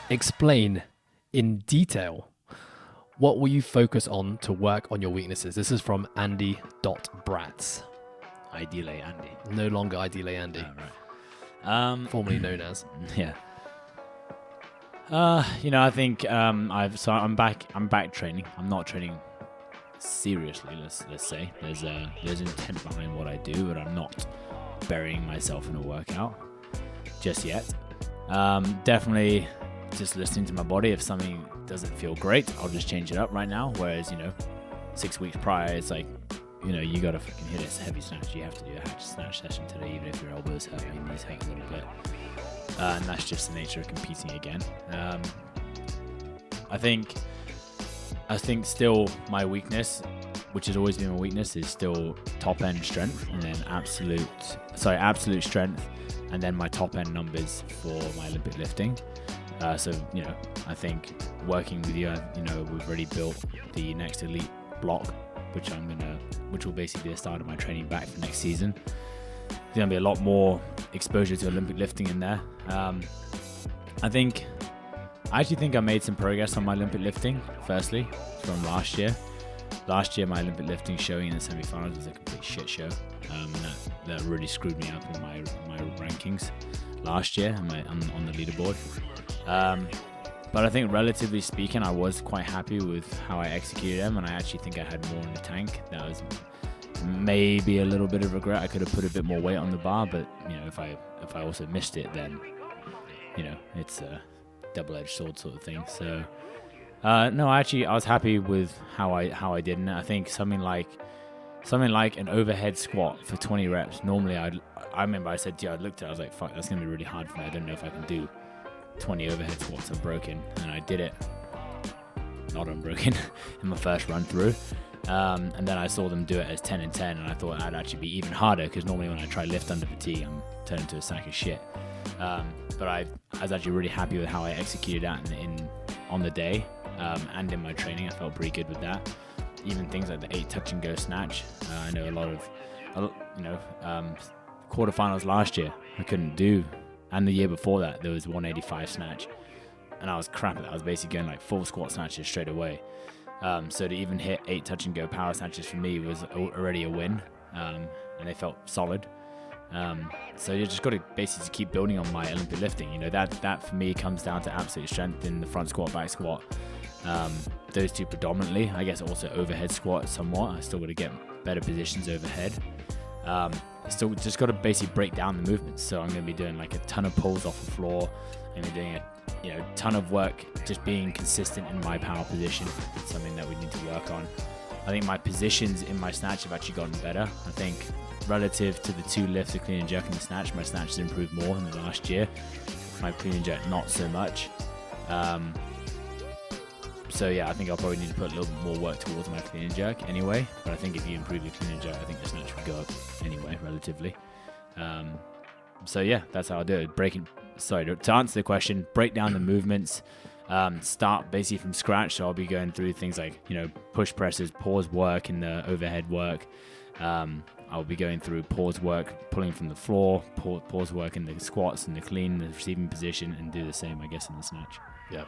Explain in detail what will you focus on to work on your weaknesses. This is from Andy.Bratz. Ideally, Andy. No longer ideally Andy. Right. Formerly known as. Yeah. I think I'm back training. I'm not training seriously. Let's say there's intent behind what I do, but I'm not burying myself in a workout just yet. Definitely just listening to my body. If something doesn't feel great, I'll just change it up right now. Whereas 6 weeks prior, it's like you gotta fucking hit a heavy snatch. You have to do a hatch snatch session today, even if your elbows hurt, your knees hurt a little bit. And that's just the nature of competing again. I think still my weakness, which has always been my weakness, is still top end strength, and then absolute strength, and then my top end numbers for my Olympic lifting. I think working with you, we've already built the next elite block, which will basically be the start of my training back for next season. There's going to be a lot more exposure to Olympic lifting in there. I actually think I made some progress on my Olympic lifting, firstly, from last year. Last year, my Olympic lifting showing in the semi-finals was a complete shit show. And that really screwed me up in my rankings last year on the leaderboard. But I think relatively speaking, I was quite happy with how I executed them, and I actually think I had more in the tank. That was maybe a little bit of regret. I could have put a bit more weight on the bar, but if I also missed it, then it's a double-edged sword sort of thing. So no, I was happy with how I did, and I think something like an overhead squat for 20 reps. Normally, I remember I said, I looked at it, I was like, fuck, that's gonna be really hard for me. I don't know if I can do 20 overhead squats unbroken, and I did it not unbroken in my first run through. And then I saw them do it as 10 and 10, and I thought that'd actually be even harder, because normally when I try lift under fatigue, I'm turned into a sack of shit. But I was actually really happy with how I executed that on the day, and in my training. I felt pretty good with that. Even things like the 8 touch and go snatch. I know a lot of, quarterfinals last year I couldn't do, and the year before that there was 185 snatch, and I was crap at that. I was basically going like full squat snatches straight away. So to even hit 8 touch and go power snatches for me was already a win, and they felt solid. So you just got to basically keep building on my Olympic lifting. That for me comes down to absolute strength in the front squat, back squat. Those two predominantly. I guess also overhead squat somewhat. I still got to get better positions overhead. Still just got to basically break down the movements. So I'm going to be doing like a ton of pulls off the floor. I'm going to be doing a ton of work just being consistent in my power position. It's something that we need to work on. I think my positions in my snatch have actually gotten better. I think relative to the 2 lifts, the clean and jerk and the snatch, my snatch has improved more in the last year. My clean and jerk, not so much. So yeah, I think I'll probably need to put a little bit more work towards my clean and jerk anyway. But I think if you improve your clean and jerk, I think the snatch would go up anyway, relatively. So yeah, that's how I'll do it. To answer the question, break down the movements, start basically from scratch. So I'll be going through things like, push presses, pause work in the overhead work. I'll be going through pause work, pulling from the floor, pause work in the squats and the clean, the receiving position, and do the same, I guess, in the snatch. Yeah.